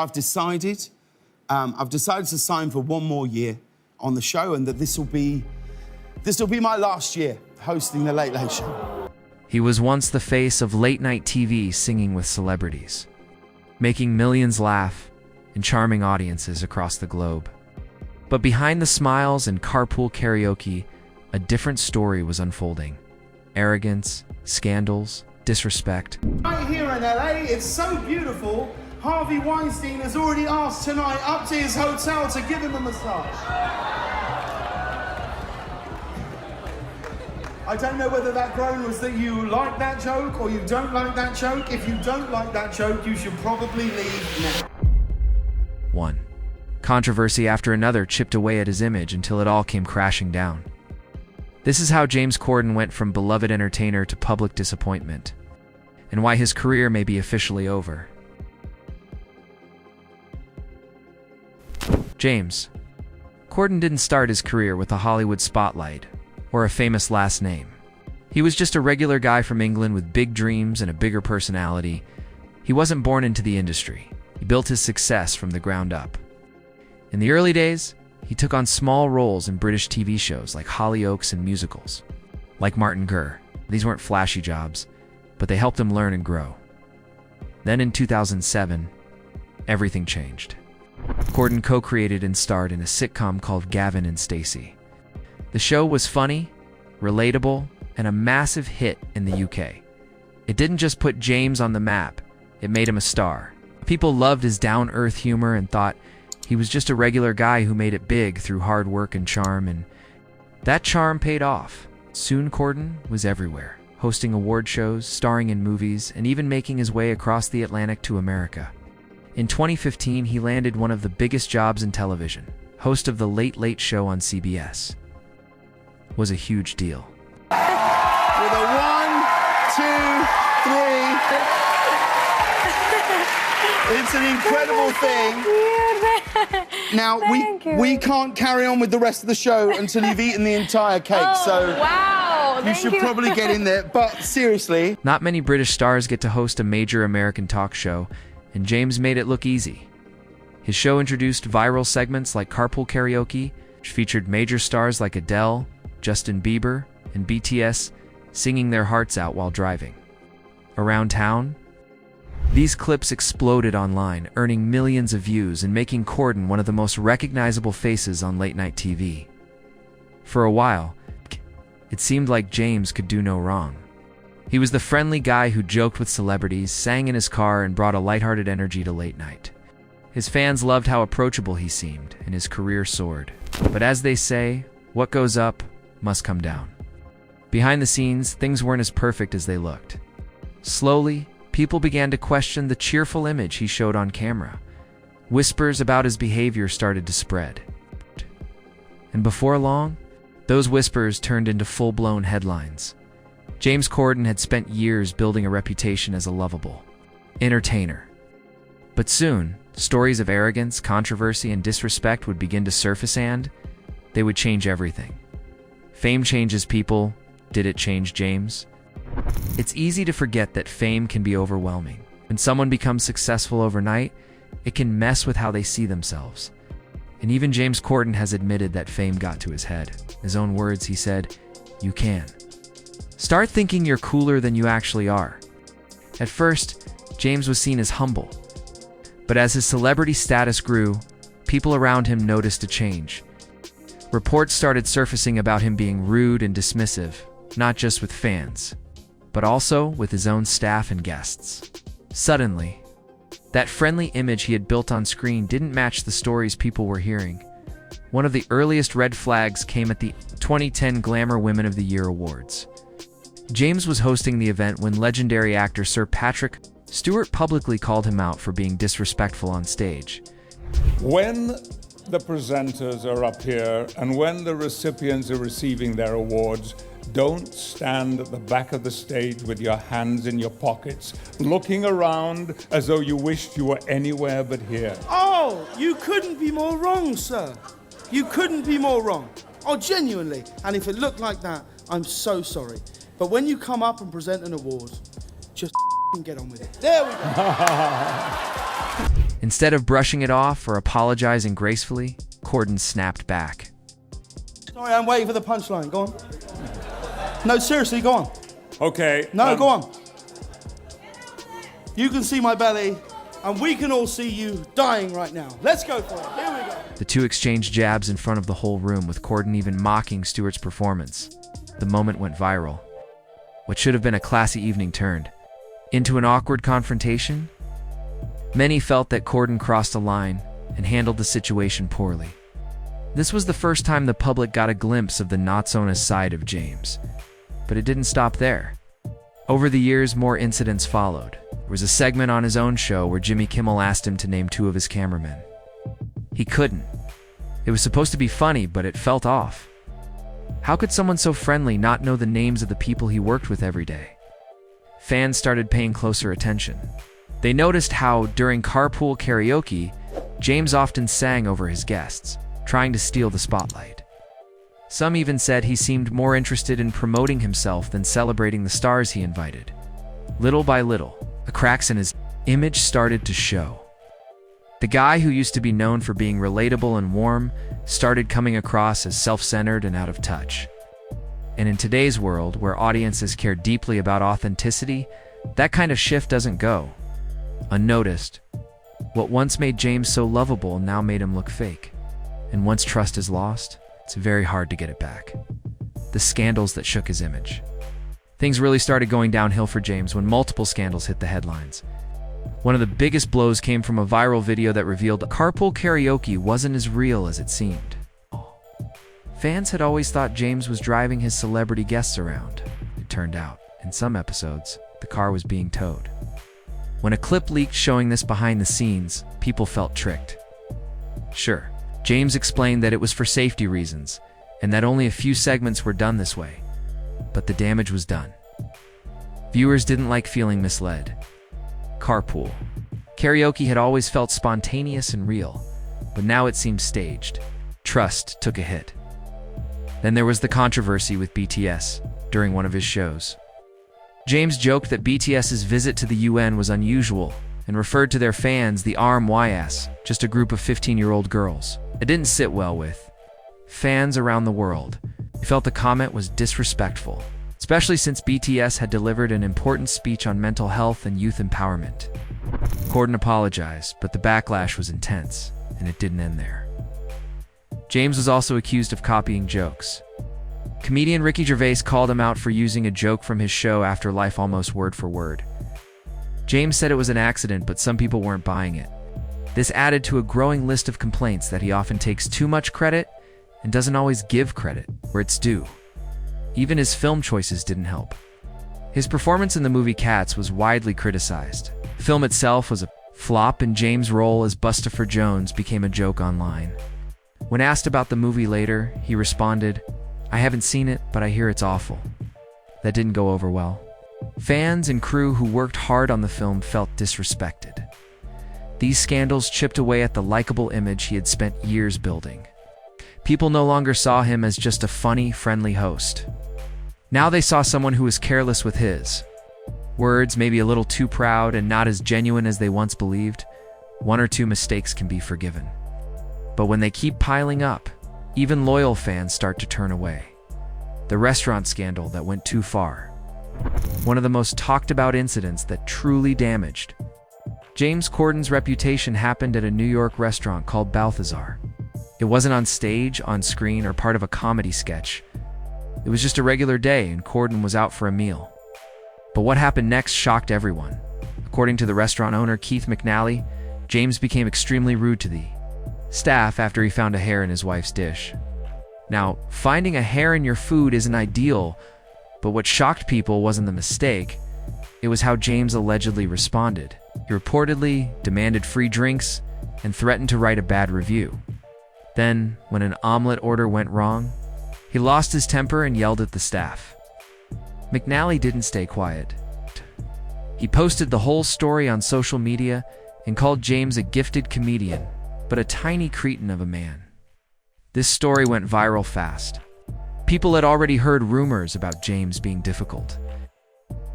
I've decided to sign for one more year on the show, and that this will be my last year hosting The Late Late Show. He was once the face of late-night TV, singing with celebrities, making millions laugh and charming audiences across the globe. But behind the smiles and carpool karaoke, a different story was unfolding. Arrogance, scandals, disrespect. Right here in LA, it's so beautiful. Harvey Weinstein has already asked tonight up to his hotel to give him a massage. I don't know whether that groan was that you like that joke or you don't like that joke. If you don't like that joke, you should probably leave now. 1. Controversy after another chipped away at his image until it all came crashing down. This is how James Corden went from beloved entertainer to public disappointment, and why his career may be officially over. James Corden didn't start his career with a Hollywood spotlight or a famous last name. He was just a regular guy from England with big dreams and a bigger personality. He wasn't born into the industry. He built his success from the ground up. In the early days, he took on small roles in British TV shows like Hollyoaks and musicals. Like Martin Gurr, these weren't flashy jobs, but they helped him learn and grow. Then in 2007, everything changed. Corden co-created and starred in a sitcom called Gavin and Stacey. The show was funny, relatable, and a massive hit in the UK. It didn't just put James on the map, it made him a star. People loved his down-earth humor and thought he was just a regular guy who made it big through hard work and charm, and that charm paid off. Soon Corden was everywhere, hosting award shows, starring in movies, and even making his way across the Atlantic to America. In 2015, he landed one of the biggest jobs in television. Host of The Late Late Show on CBS. Was a huge deal. With a 1, 2, 3. It's an incredible thing. Now, we can't carry on with the rest of the show until you've eaten the entire cake, so wow, you should probably get in there. But seriously. Not many British stars get to host a major American talk show, and James made it look easy. His show introduced viral segments like Carpool Karaoke, which featured major stars like Adele, Justin Bieber, and BTS singing their hearts out while driving. Around town, these clips exploded online, earning millions of views and making Corden one of the most recognizable faces on late-night TV. For a while, it seemed like James could do no wrong. He was the friendly guy who joked with celebrities, sang in his car, and brought a lighthearted energy to late night. His fans loved how approachable he seemed, and his career soared. But as they say, what goes up must come down. Behind the scenes, things weren't as perfect as they looked. Slowly, people began to question the cheerful image he showed on camera. Whispers about his behavior started to spread. And before long, those whispers turned into full-blown headlines. James Corden had spent years building a reputation as a lovable entertainer. But soon, stories of arrogance, controversy, and disrespect would begin to surface, and they would change everything. Fame changes people. Did it change James? It's easy to forget that fame can be overwhelming. When someone becomes successful overnight, it can mess with how they see themselves. And even James Corden has admitted that fame got to his head. In his own words, he said, "You can. Start thinking you're cooler than you actually are." At first, James was seen as humble. But as his celebrity status grew, people around him noticed a change. Reports started surfacing about him being rude and dismissive, not just with fans, but also with his own staff and guests. Suddenly, that friendly image he had built on screen didn't match the stories people were hearing. One of the earliest red flags came at the 2010 Glamour Women of the Year Awards. James was hosting the event when legendary actor Sir Patrick Stewart publicly called him out for being disrespectful on stage. When the presenters are up here and when the recipients are receiving their awards, don't stand at the back of the stage with your hands in your pockets, looking around as though you wished you were anywhere but here. Oh, you couldn't be more wrong, sir. You couldn't be more wrong. Oh, genuinely. And if it looked like that, I'm so sorry. But when you come up and present an award, just get on with it. There we go. In Instead of brushing it off or apologizing gracefully, Corden snapped back. Sorry, I'm waiting for the punchline. Go on. No, seriously, go on. Okay. No, go on. You can see my belly, and we can all see you dying right now. Let's go for it. Here we go. The two exchanged jabs in front of the whole room, with Corden even mocking Stewart's performance. The moment went viral. What should have been a classy evening turned into an awkward confrontation. Many felt that Corden crossed a line and handled the situation poorly. This was the first time the public got a glimpse of the not-so-nice side of James. But it didn't stop there. Over the years, more incidents followed. There was a segment on his own show where Jimmy Kimmel asked him to name 2 of his cameramen. He couldn't. It was supposed to be funny, but it felt off. How could someone so friendly not know the names of the people he worked with every day? Fans started paying closer attention. They noticed how, during carpool karaoke, James often sang over his guests, trying to steal the spotlight. Some even said he seemed more interested in promoting himself than celebrating the stars he invited. Little by little, the cracks in his image started to show. The guy who used to be known for being relatable and warm started coming across as self-centered and out of touch. And in today's world, where audiences care deeply about authenticity, that kind of shift doesn't go unnoticed. What once made James so lovable now made him look fake. And once trust is lost, it's very hard to get it back. The scandals that shook his image. Things really started going downhill for James when multiple scandals hit the headlines. One of the biggest blows came from a viral video that revealed carpool karaoke wasn't as real as it seemed. Fans had always thought James was driving his celebrity guests around. It turned out, in some episodes, the car was being towed. When a clip leaked showing this behind the scenes, people felt tricked. Sure, James explained that it was for safety reasons, and that only a few segments were done this way. But the damage was done. Viewers didn't like feeling misled. Carpool karaoke had always felt spontaneous and real, but now it seemed staged. Trust took a hit. Then there was the controversy with BTS during one of his shows. James joked that BTS's visit to the UN was unusual and referred to their fans the RMYS, just a group of 15-year-old girls. It didn't sit well with fans around the world. They felt the comment was disrespectful, especially since BTS had delivered an important speech on mental health and youth empowerment. Corden apologized, but the backlash was intense, and it didn't end there. James was also accused of copying jokes. Comedian Ricky Gervais called him out for using a joke from his show Afterlife almost word for word. James said it was an accident, but some people weren't buying it. This added to a growing list of complaints that he often takes too much credit and doesn't always give credit where it's due. Even his film choices didn't help. His performance in the movie Cats was widely criticized. The film itself was a flop, and James' role as Bustopher Jones became a joke online. When asked about the movie later, he responded, "I haven't seen it, but I hear it's awful." That didn't go over well. Fans and crew who worked hard on the film felt disrespected. These scandals chipped away at the likable image he had spent years building. People no longer saw him as just a funny, friendly host. Now they saw someone who was careless with his words, maybe a little too proud and not as genuine as they once believed. 1 or 2 mistakes can be forgiven. But when they keep piling up, even loyal fans start to turn away. The restaurant scandal that went too far. One of the most talked about incidents that truly damaged James Corden's reputation happened at a New York restaurant called Balthazar. It wasn't on stage, on screen, or part of a comedy sketch. It was just a regular day, and Corden was out for a meal. But what happened next shocked everyone. According to the restaurant owner, Keith McNally, James became extremely rude to the staff after he found a hair in his wife's dish. Now, finding a hair in your food isn't ideal, but what shocked people wasn't the mistake. It was how James allegedly responded. He reportedly demanded free drinks and threatened to write a bad review. Then, when an omelet order went wrong, he lost his temper and yelled at the staff. McNally didn't stay quiet. He posted the whole story on social media and called James a gifted comedian, but a tiny cretin of a man. This story went viral fast. People had already heard rumors about James being difficult.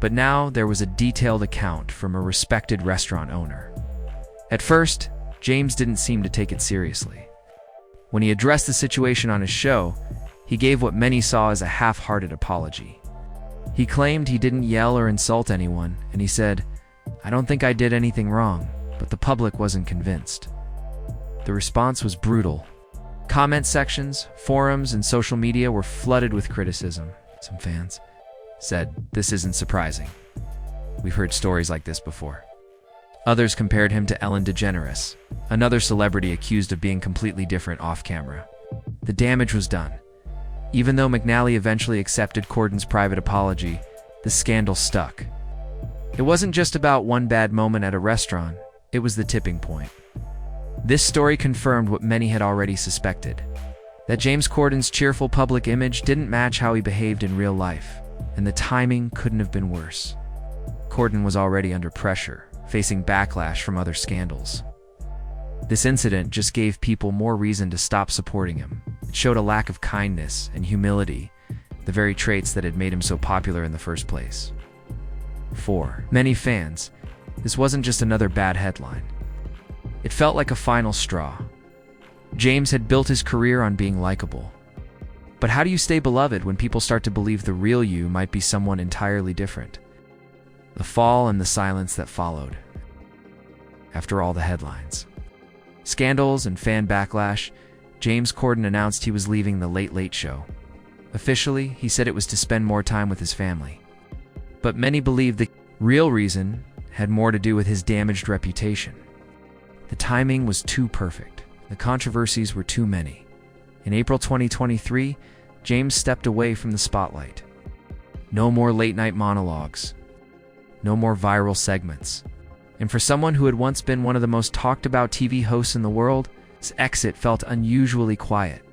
But now there was a detailed account from a respected restaurant owner. At first, James didn't seem to take it seriously. When he addressed the situation on his show, he gave what many saw as a half-hearted apology. He claimed he didn't yell or insult anyone, and he said, "I don't think I did anything wrong," but the public wasn't convinced. The response was brutal. Comment sections, forums, and social media were flooded with criticism. Some fans said, "This isn't surprising. We've heard stories like this before." Others compared him to Ellen DeGeneres, another celebrity accused of being completely different off-camera. The damage was done. Even though McNally eventually accepted Corden's private apology, the scandal stuck. It wasn't just about one bad moment at a restaurant, it was the tipping point. This story confirmed what many had already suspected, that James Corden's cheerful public image didn't match how he behaved in real life, and the timing couldn't have been worse. Corden was already under pressure, facing backlash from other scandals. This incident just gave people more reason to stop supporting him. It showed a lack of kindness and humility, the very traits that had made him so popular in the first place. For many fans, this wasn't just another bad headline. It felt like a final straw. James had built his career on being likable. But how do you stay beloved when people start to believe the real you might be someone entirely different? The fall and the silence that followed. After all the headlines, scandals, and fan backlash, James Corden announced he was leaving The Late Late Show. Officially, he said it was to spend more time with his family. But many believe the real reason had more to do with his damaged reputation. The timing was too perfect. The controversies were too many. In April 2023, James stepped away from the spotlight. No more late-night monologues. No more viral segments. And for someone who had once been one of the most talked-about TV hosts in the world, his exit felt unusually quiet.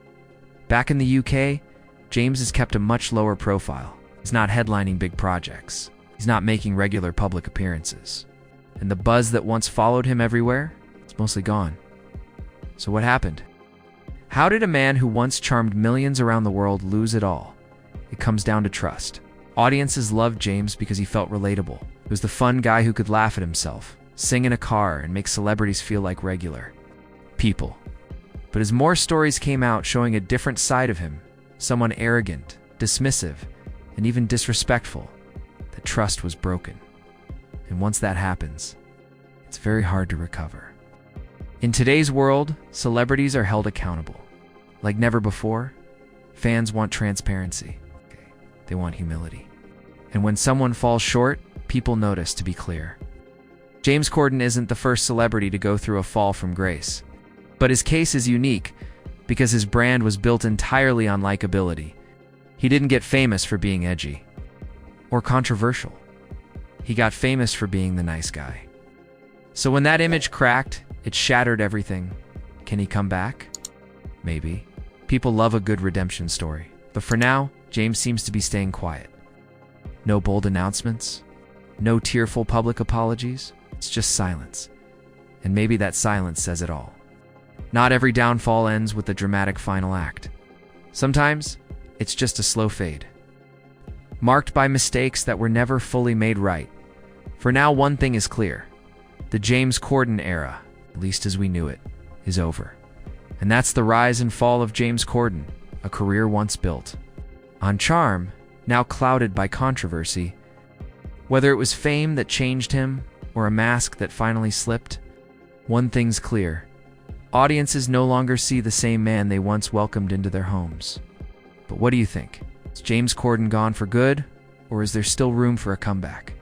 Back in the UK, James has kept a much lower profile. He's not headlining big projects. He's not making regular public appearances. And the buzz that once followed him everywhere, it's mostly gone. So what happened? How did a man who once charmed millions around the world lose it all? It comes down to trust. Audiences loved James because he felt relatable. He was the fun guy who could laugh at himself, sing in a car, and make celebrities feel like regular people. But as more stories came out showing a different side of him, someone arrogant, dismissive, and even disrespectful, the trust was broken. And once that happens, it's very hard to recover. In today's world, celebrities are held accountable. Like never before, fans want transparency. They want humility. And when someone falls short, people notice, to be clear. James Corden isn't the first celebrity to go through a fall from grace. But his case is unique because his brand was built entirely on likability. He didn't get famous for being edgy or controversial. He got famous for being the nice guy. So when that image cracked, it shattered everything. Can he come back? Maybe. People love a good redemption story. But for now, James seems to be staying quiet. No bold announcements. No tearful public apologies. It's just silence. And maybe that silence says it all. Not every downfall ends with a dramatic final act. Sometimes, it's just a slow fade, marked by mistakes that were never fully made right. For now, one thing is clear. The James Corden era, at least as we knew it, is over. And that's the rise and fall of James Corden, a career once built on charm, now clouded by controversy. Whether it was fame that changed him or a mask that finally slipped, one thing's clear. Audiences no longer see the same man they once welcomed into their homes. But what do you think? Is James Corden gone for good, or is there still room for a comeback?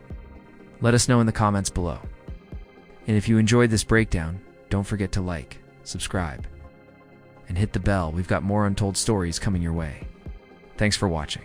Let us know in the comments below. And if you enjoyed this breakdown, don't forget to like, subscribe, and hit the bell. We've got more untold stories coming your way. Thanks for watching.